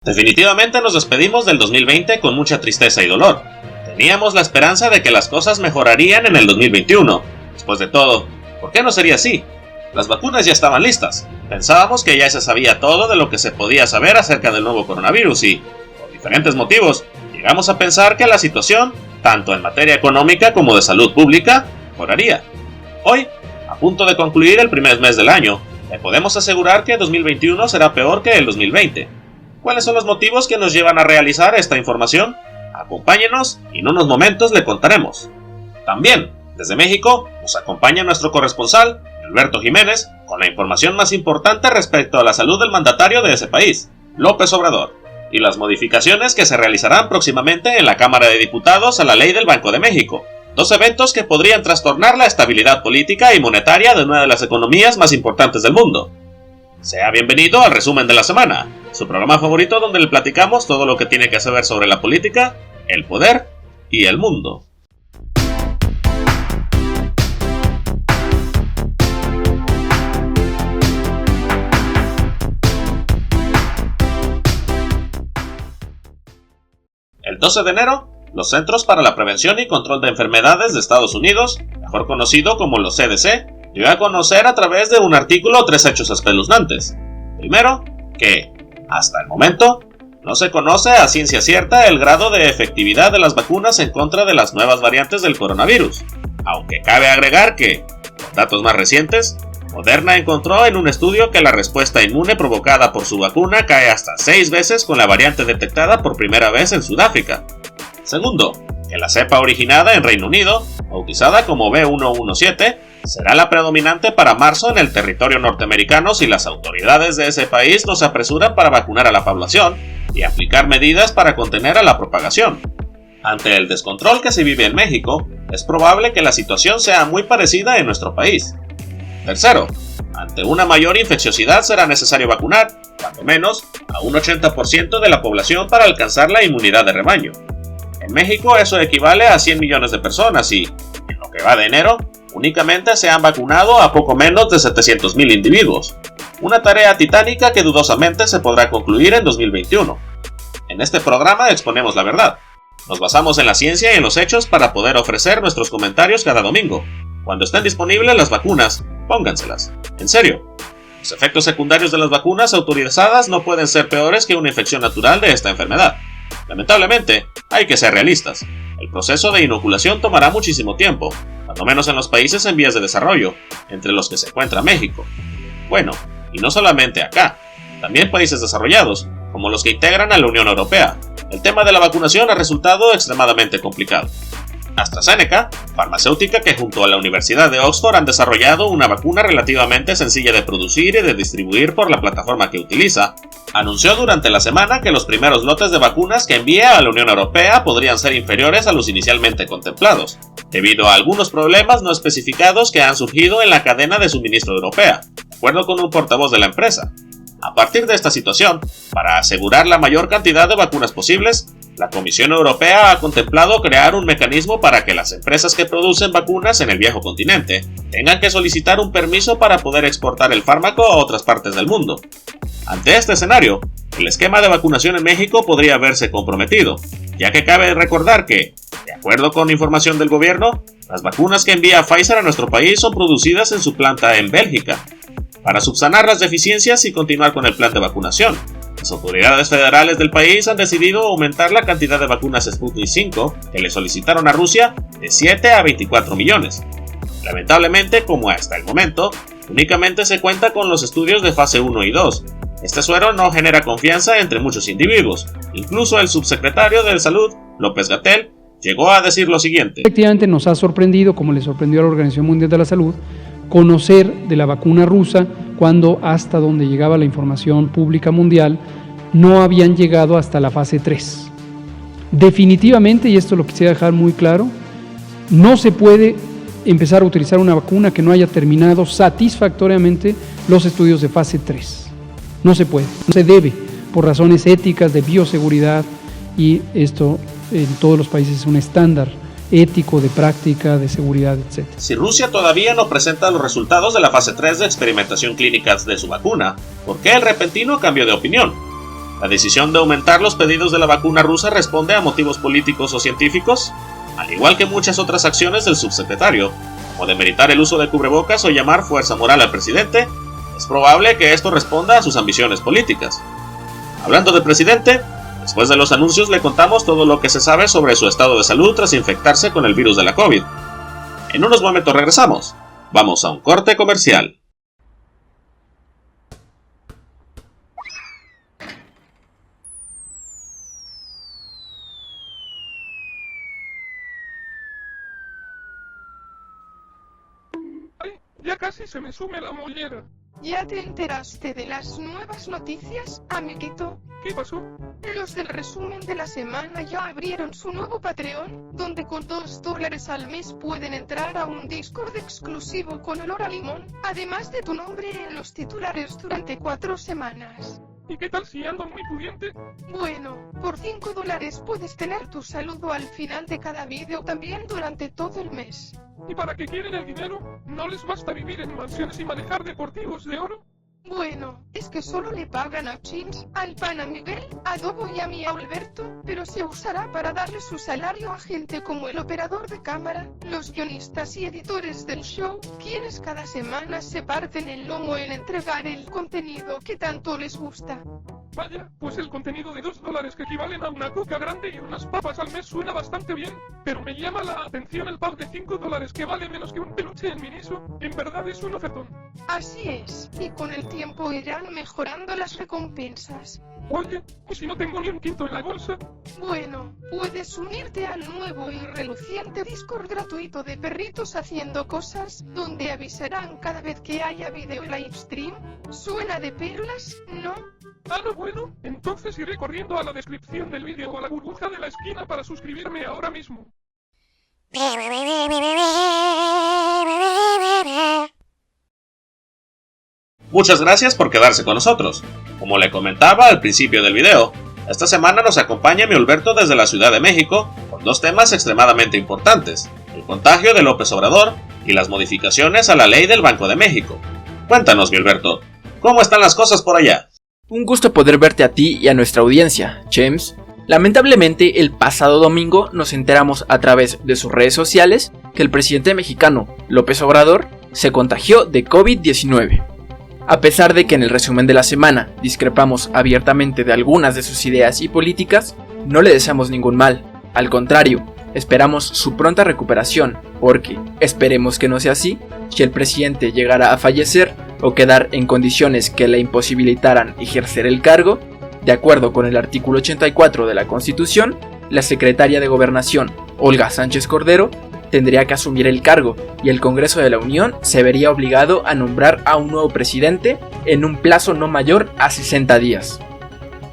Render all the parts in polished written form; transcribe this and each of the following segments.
Definitivamente nos despedimos del 2020 con mucha tristeza y dolor. Teníamos la esperanza de que las cosas mejorarían en el 2021. Después de todo, ¿por qué no sería así? Las vacunas ya estaban listas. Pensábamos que ya se sabía todo de lo que se podía saber acerca del nuevo coronavirus y, por diferentes motivos, llegamos a pensar que la situación, tanto en materia económica como de salud pública, mejoraría. Hoy, a punto de concluir el primer mes del año, le podemos asegurar que 2021 será peor que el 2020. ¿Cuáles son los motivos que nos llevan a realizar esta información? Acompáñenos y en unos momentos le contaremos. También, desde México, nos acompaña nuestro corresponsal, Alberto Jiménez, con la información más importante respecto a la salud del mandatario de ese país, López Obrador, y las modificaciones que se realizarán próximamente en la Cámara de Diputados a la Ley del Banco de México. Dos eventos que podrían trastornar la estabilidad política y monetaria de una de las economías más importantes del mundo. Sea bienvenido al resumen de la semana, su programa favorito donde le platicamos todo lo que tiene que saber sobre la política, el poder y el mundo. El 12 de enero, los Centros para la Prevención y Control de Enfermedades de Estados Unidos, mejor conocido como los CDC, dio a conocer a través de un artículo 3 hechos espeluznantes. Primero, que, hasta el momento, no se conoce a ciencia cierta el grado de efectividad de las vacunas en contra de las nuevas variantes del coronavirus, aunque cabe agregar que, con datos más recientes, Moderna encontró en un estudio que la respuesta inmune provocada por su vacuna cae hasta 6 veces con la variante detectada por primera vez en Sudáfrica. Segundo, que la cepa originada en Reino Unido, bautizada como B117, será la predominante para marzo en el territorio norteamericano si las autoridades de ese país no se apresuran para vacunar a la población y aplicar medidas para contener a la propagación. Ante el descontrol que se vive en México, es probable que la situación sea muy parecida en nuestro país. Tercero, ante una mayor infecciosidad será necesario vacunar, cuando menos, a un 80% de la población para alcanzar la inmunidad de rebaño. En México eso equivale a 100 millones de personas y, en lo que va de enero, únicamente se han vacunado a poco menos de 700,000 individuos, una tarea titánica que dudosamente se podrá concluir en 2021. En este programa exponemos la verdad. Nos basamos en la ciencia y en los hechos para poder ofrecer nuestros comentarios cada domingo. Cuando estén disponibles las vacunas, pónganselas. En serio, los efectos secundarios de las vacunas autorizadas no pueden ser peores que una infección natural de esta enfermedad. Lamentablemente, hay que ser realistas. El proceso de inoculación tomará muchísimo tiempo, cuando menos en los países en vías de desarrollo, entre los que se encuentra México. Bueno, y no solamente acá, también países desarrollados, como los que integran a la Unión Europea. El tema de la vacunación ha resultado extremadamente complicado. AstraZeneca, farmacéutica que junto a la Universidad de Oxford han desarrollado una vacuna relativamente sencilla de producir y de distribuir por la plataforma que utiliza, anunció durante la semana que los primeros lotes de vacunas que envía a la Unión Europea podrían ser inferiores a los inicialmente contemplados, debido a algunos problemas no especificados que han surgido en la cadena de suministro europea, de acuerdo con un portavoz de la empresa. A partir de esta situación, para asegurar la mayor cantidad de vacunas posibles, la Comisión Europea ha contemplado crear un mecanismo para que las empresas que producen vacunas en el viejo continente tengan que solicitar un permiso para poder exportar el fármaco a otras partes del mundo. Ante este escenario, el esquema de vacunación en México podría verse comprometido, ya que cabe recordar que, de acuerdo con información del gobierno, las vacunas que envía Pfizer a nuestro país son producidas en su planta en Bélgica. Para subsanar las deficiencias y continuar con el plan de vacunación, las autoridades federales del país han decidido aumentar la cantidad de vacunas Sputnik V que le solicitaron a Rusia de 7 a 24 millones. Lamentablemente, como hasta el momento, únicamente se cuenta con los estudios de fase 1 y 2. Este suero no genera confianza entre muchos individuos. Incluso el subsecretario de Salud, López-Gatell, llegó a decir lo siguiente. Efectivamente nos ha sorprendido, como le sorprendió a la Organización Mundial de la Salud, conocer de la vacuna rusa cuando hasta donde llegaba la información pública mundial no habían llegado hasta la fase 3. Definitivamente, y esto lo quisiera dejar muy claro, no se puede empezar a utilizar una vacuna que no haya terminado satisfactoriamente los estudios de fase 3. No se puede, no se debe, por razones éticas, de bioseguridad, y esto en todos los países es un estándar ético, de práctica, de seguridad, etc. Si Rusia todavía no presenta los resultados de la fase 3 de experimentación clínica de su vacuna, ¿por qué el repentino cambio de opinión? ¿La decisión de aumentar los pedidos de la vacuna rusa responde a motivos políticos o científicos? Al igual que muchas otras acciones del subsecretario, como demeritar el uso de cubrebocas o llamar fuerza moral al presidente, es probable que esto responda a sus ambiciones políticas. Hablando del presidente, después de los anuncios le contamos todo lo que se sabe sobre su estado de salud tras infectarse con el virus de la COVID. En unos momentos regresamos. Vamos a un corte comercial. Ya casi se me sume la mollera. ¿Ya te enteraste de las nuevas noticias, amiguito? ¿Qué pasó? Los del resumen de la semana ya abrieron su nuevo Patreon, donde con $2 al mes pueden entrar a un Discord exclusivo con olor a limón, además de tu nombre en los titulares durante 4 semanas. ¿Y qué tal si ando muy pudiente? Bueno, por $5 puedes tener tu saludo al final de cada vídeo también durante todo el mes. ¿Y para qué quieren el dinero? ¿No les basta vivir en mansiones y manejar deportivos de oro? Bueno, es que solo le pagan a Chins, al pana Miguel, a Dobo y a mí a Alberto, pero se usará para darle su salario a gente como el operador de cámara, los guionistas y editores del show, quienes cada semana se parten el lomo en entregar el contenido que tanto les gusta. Vaya, pues el contenido de $2 que equivalen a una coca grande y unas papas al mes suena bastante bien, pero me llama la atención el pack de $5 que vale menos que un peluche en Miniso. En verdad es un ofertón. Así es, y con el tiempo irán mejorando las recompensas. Oye, ¿y si no tengo ni un quinto en la bolsa? Bueno, puedes unirte al nuevo y reluciente Discord gratuito de perritos haciendo cosas, donde avisarán cada vez que haya video livestream. ¿Suena de perlas, no? Ah, no, bueno, entonces iré corriendo a la descripción del vídeo o a la burbuja de la esquina para suscribirme ahora mismo. Muchas gracias por quedarse con nosotros. Como le comentaba al principio del video, esta semana nos acompaña mi Alberto desde la Ciudad de México con 2 temas extremadamente importantes: el contagio de López Obrador y las modificaciones a la ley del Banco de México. Cuéntanos, mi Alberto, ¿cómo están las cosas por allá? Un gusto poder verte a ti y a nuestra audiencia, James. Lamentablemente, el pasado domingo nos enteramos a través de sus redes sociales que el presidente mexicano, López Obrador, se contagió de COVID-19. A pesar de que en el resumen de la semana discrepamos abiertamente de algunas de sus ideas y políticas, no le deseamos ningún mal. Al contrario, esperamos su pronta recuperación, porque, esperemos que no sea así, si el presidente llegara a fallecer o quedar en condiciones que le imposibilitaran ejercer el cargo, de acuerdo con el artículo 84 de la Constitución, la secretaria de Gobernación, Olga Sánchez Cordero, tendría que asumir el cargo y el Congreso de la Unión se vería obligado a nombrar a un nuevo presidente en un plazo no mayor a 60 días.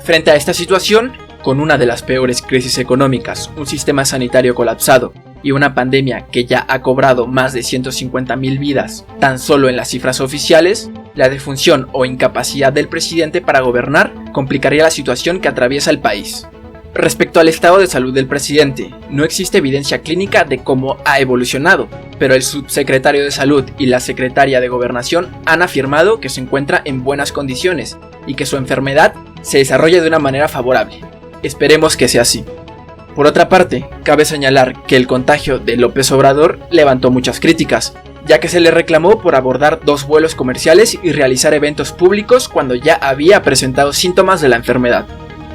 Frente a esta situación, con una de las peores crisis económicas, un sistema sanitario colapsado y una pandemia que ya ha cobrado más de 150,000 vidas tan solo en las cifras oficiales, la defunción o incapacidad del presidente para gobernar complicaría la situación que atraviesa el país. Respecto al estado de salud del presidente, no existe evidencia clínica de cómo ha evolucionado, pero el subsecretario de Salud y la secretaria de Gobernación han afirmado que se encuentra en buenas condiciones y que su enfermedad se desarrolla de una manera favorable. Esperemos que sea así. Por otra parte, cabe señalar que el contagio de López Obrador levantó muchas críticas, ya que se le reclamó por abordar 2 vuelos comerciales y realizar eventos públicos cuando ya había presentado síntomas de la enfermedad.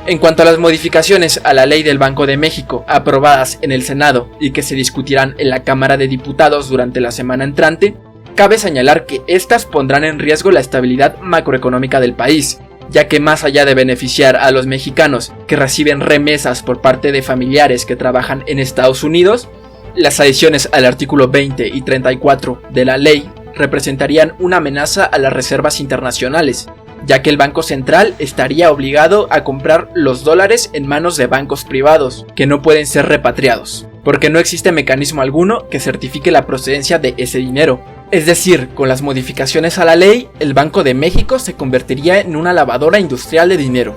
En cuanto a las modificaciones a la ley del Banco de México aprobadas en el Senado y que se discutirán en la Cámara de Diputados durante la semana entrante, cabe señalar que estas pondrán en riesgo la estabilidad macroeconómica del país, ya que más allá de beneficiar a los mexicanos que reciben remesas por parte de familiares que trabajan en Estados Unidos, las adiciones al artículo 20 y 34 de la ley representarían una amenaza a las reservas internacionales, ya que el Banco Central estaría obligado a comprar los dólares en manos de bancos privados, que no pueden ser repatriados, porque no existe mecanismo alguno que certifique la procedencia de ese dinero. Es decir, con las modificaciones a la ley, el Banco de México se convertiría en una lavadora industrial de dinero.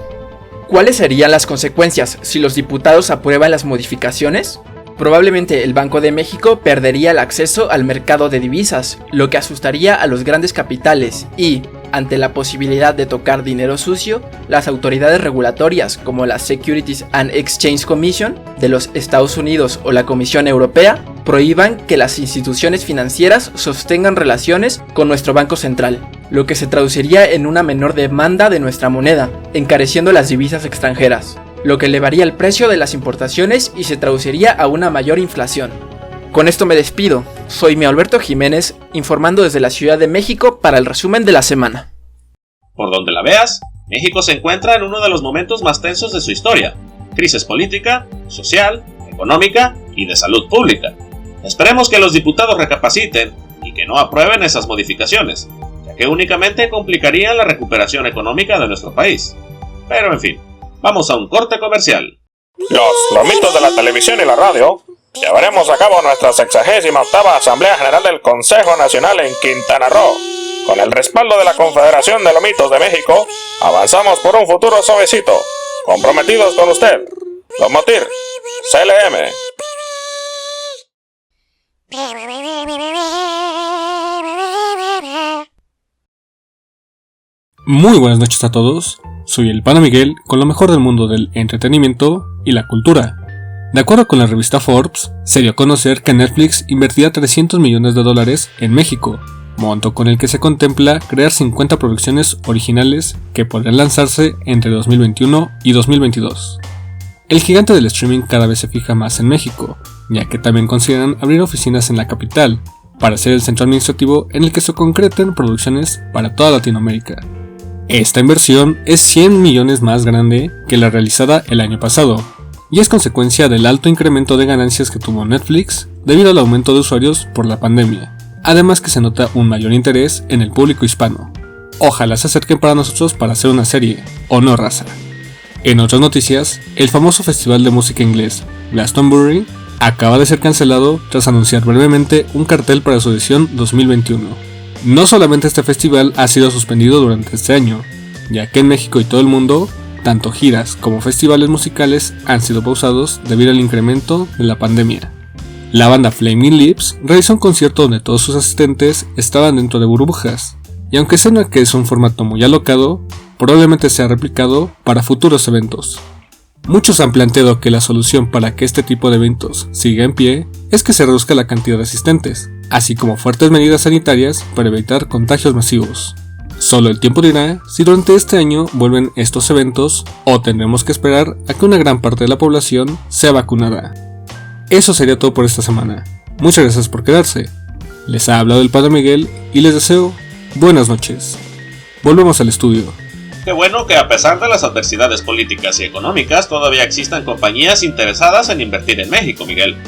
¿Cuáles serían las consecuencias si los diputados aprueban las modificaciones? Probablemente el Banco de México perdería el acceso al mercado de divisas, lo que asustaría a los grandes capitales y, Ante la posibilidad de tocar dinero sucio, las autoridades regulatorias como la Securities and Exchange Commission de los Estados Unidos o la Comisión Europea prohíban que las instituciones financieras sostengan relaciones con nuestro Banco Central, lo que se traduciría en una menor demanda de nuestra moneda, encareciendo las divisas extranjeras, lo que elevaría el precio de las importaciones y se traduciría a una mayor inflación. Con esto me despido, soy mi Alberto Jiménez, informando desde la Ciudad de México para el resumen de la semana. Por donde la veas, México se encuentra en uno de los momentos más tensos de su historia: crisis política, social, económica y de salud pública. Esperemos que los diputados recapaciten y que no aprueben esas modificaciones, ya que únicamente complicarían la recuperación económica de nuestro país. Pero en fin, vamos a un corte comercial. Los lomitos de la televisión y la radio llevaremos a cabo nuestra 68ª Asamblea General del Consejo Nacional en Quintana Roo. Con el respaldo de la Confederación de Lomitos de México, avanzamos por un futuro suavecito. Comprometidos con usted. Lomotir, CLM. Muy buenas noches a todos, soy el Pana Miguel con lo mejor del mundo del entretenimiento y la cultura. De acuerdo con la revista Forbes, se dio a conocer que Netflix invertirá $300 millones en México, monto con el que se contempla crear 50 producciones originales que podrán lanzarse entre 2021 y 2022. El gigante del streaming cada vez se fija más en México, ya que también consideran abrir oficinas en la capital, para ser el centro administrativo en el que se concreten producciones para toda Latinoamérica. Esta inversión es 100 millones más grande que la realizada el año pasado, y es consecuencia del alto incremento de ganancias que tuvo Netflix debido al aumento de usuarios por la pandemia, además que se nota un mayor interés en el público hispano. Ojalá se acerquen para nosotros para hacer una serie, ¿o no, raza? En otras noticias, el famoso festival de música inglés Glastonbury acaba de ser cancelado tras anunciar brevemente un cartel para su edición 2021. No solamente este festival ha sido suspendido durante este año, ya que en México y todo el mundo, tanto giras como festivales musicales han sido pausados debido al incremento de la pandemia. La banda Flaming Lips realizó un concierto donde todos sus asistentes estaban dentro de burbujas, y aunque suena que es un formato muy alocado, probablemente sea replicado para futuros eventos. Muchos han planteado que la solución para que este tipo de eventos siga en pie es que se reduzca la cantidad de asistentes, así como fuertes medidas sanitarias para evitar contagios masivos. Solo el tiempo dirá si durante este año vuelven estos eventos o tendremos que esperar a que una gran parte de la población sea vacunada. Eso sería todo por esta semana. Muchas gracias por quedarse. Les ha hablado el Padre Miguel y les deseo buenas noches. Volvemos al estudio. Qué bueno que a pesar de las adversidades políticas y económicas todavía existan compañías interesadas en invertir en México, Miguel.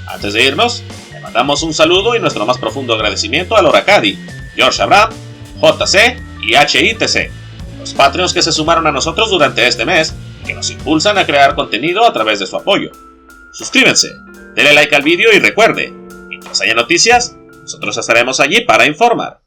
Antes de irnos, le mandamos un saludo y nuestro más profundo agradecimiento a Laura Cady, George Abraham, JC y HITC, los Patreons que se sumaron a nosotros durante este mes y que nos impulsan a crear contenido a través de su apoyo. Suscríbanse, denle like al vídeo y recuerde, mientras haya noticias, nosotros estaremos allí para informar.